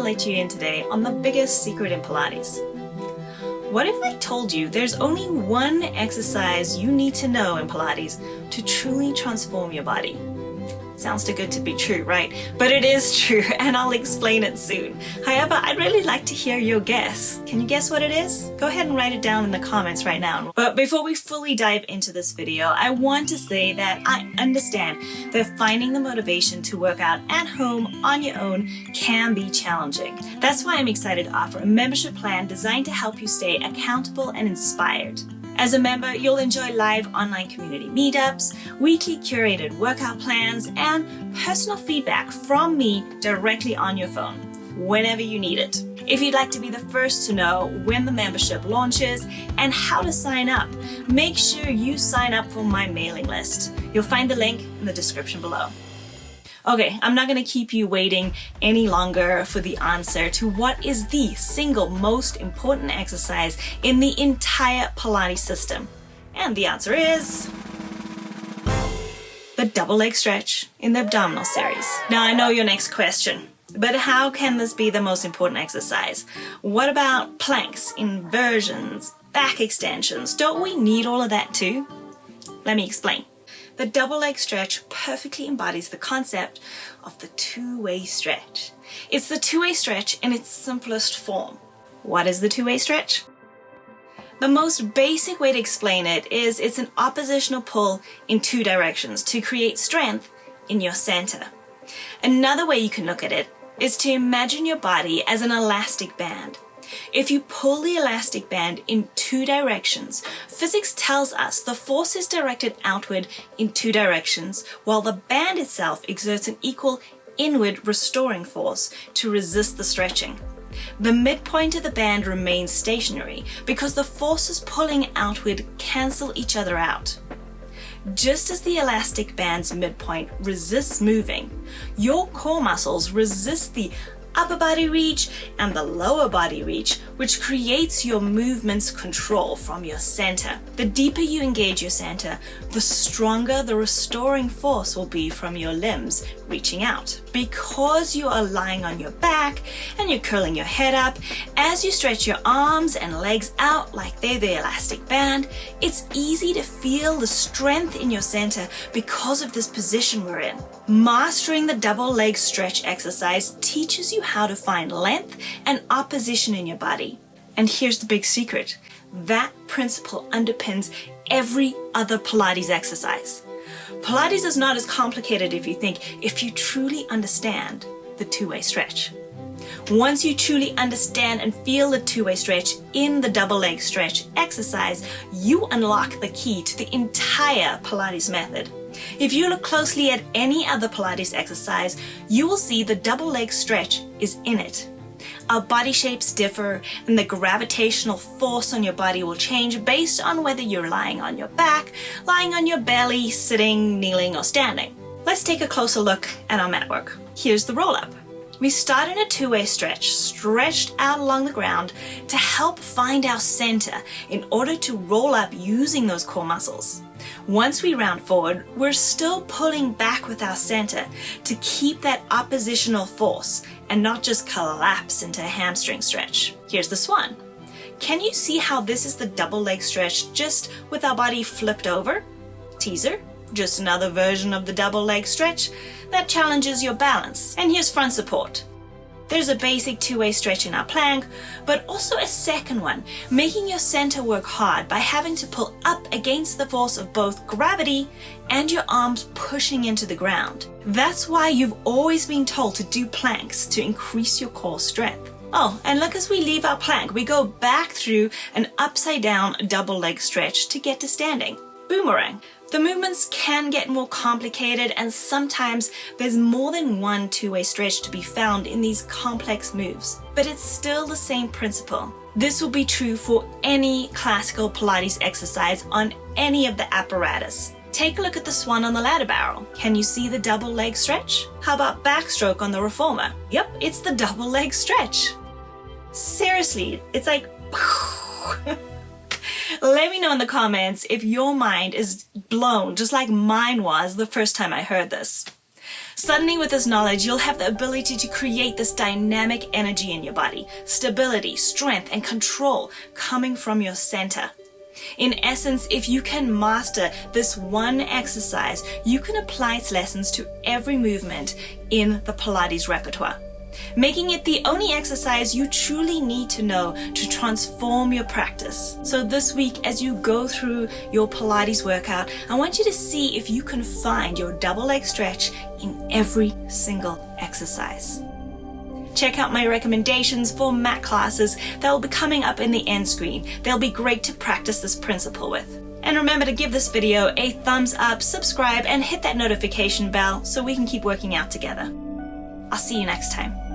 let you in today on the biggest secret in Pilates. What if I told you there's only one exercise you need to know in Pilates to truly transform your body? Sounds too good to be true, right? But it is true, and I'll explain it soon. However, I'd really like to hear your guess. Can you guess what it is? Go ahead and write it down in the comments right now. But before we fully dive into this video, I want to say that I understand that finding the motivation to work out at home on your own can be challenging. That's why I'm excited to offer a membership plan designed to help you stay accountable and inspired. As a member, you'll enjoy live online community meetups, weekly curated workout plans, and personal feedback from me directly on your phone, whenever you need it. If you'd like to be the first to know when the membership launches and how to sign up, make sure you sign up for my mailing list. You'll find the link in the description below. Okay, I'm not going to keep you waiting any longer for the answer to what is the single most important exercise in the entire Pilates system. And the answer is the double leg stretch in the abdominal series. Now I know your next question, but how can this be the most important exercise? What about planks, inversions, back extensions? Don't we need all of that too? Let me explain. The double leg stretch perfectly embodies the concept of the two-way stretch. It's the two-way stretch in its simplest form. What is the two-way stretch? The most basic way to explain it is it's an oppositional pull in two directions to create strength in your center. Another way you can look at it is to imagine your body as an elastic band. If you pull the elastic band in two directions, physics tells us the force is directed outward in two directions, while the band itself exerts an equal inward restoring force to resist the stretching. The midpoint of the band remains stationary because the forces pulling outward cancel each other out. Just as the elastic band's midpoint resists moving, your core muscles resist the upper body reach and the lower body reach, which creates your movement's control from your center. The deeper you engage your center, the stronger the restoring force will be from your limbs reaching out. Because you are lying on your back and you're curling your head up, as you stretch your arms and legs out like they're the elastic band, it's easy to feel the strength in your center because of this position we're in. Mastering the double leg stretch exercise teaches you how to find length and opposition in your body. And here's the big secret. That principle underpins every other Pilates exercise. Pilates is not as complicated if you think, if you truly understand the two-way stretch. Once you truly understand and feel the two-way stretch in the double leg stretch exercise, you unlock the key to the entire Pilates method. If you look closely at any other Pilates exercise, you will see the double leg stretch is in it. Our body shapes differ, and the gravitational force on your body will change based on whether you're lying on your back, lying on your belly, sitting, kneeling, or standing. Let's take a closer look at our mat work. Here's the roll-up. We start in a two-way stretch, stretched out along the ground to help find our center in order to roll up using those core muscles. Once we round forward, we're still pulling back with our center to keep that oppositional force and not just collapse into a hamstring stretch. Here's the swan. Can you see how this is the double leg stretch just with our body flipped over? Teaser, just another version of the double leg stretch that challenges your balance. And here's front support. There's a basic two-way stretch in our plank, but also a second one, making your center work hard by having to pull up against the force of both gravity and your arms pushing into the ground. That's why you've always been told to do planks to increase your core strength. Oh, and look, as we leave our plank, we go back through an upside down double leg stretch to get to standing. Boomerang. The movements can get more complicated, and sometimes there's more than one two-way stretch to be found in these complex moves. But it's still the same principle. This will be true for any classical Pilates exercise on any of the apparatus. Take a look at the swan on the ladder barrel. Can you see the double leg stretch? How about backstroke on the reformer? Yep, it's the double leg stretch. Seriously, it's like Let me know in the comments if your mind is blown just like mine was the first time I heard this. Suddenly with this knowledge, you'll have the ability to create this dynamic energy in your body, stability, strength, and control coming from your center. In essence, if you can master this one exercise, you can apply its lessons to every movement in the Pilates repertoire, making it the only exercise you truly need to know to transform your practice. So this week, as you go through your Pilates workout, I want you to see if you can find your double leg stretch in every single exercise. Check out my recommendations for mat classes that will be coming up in the end screen. They'll be great to practice this principle with. And remember to give this video a thumbs up, subscribe, and hit that notification bell so we can keep working out together. I'll see you next time.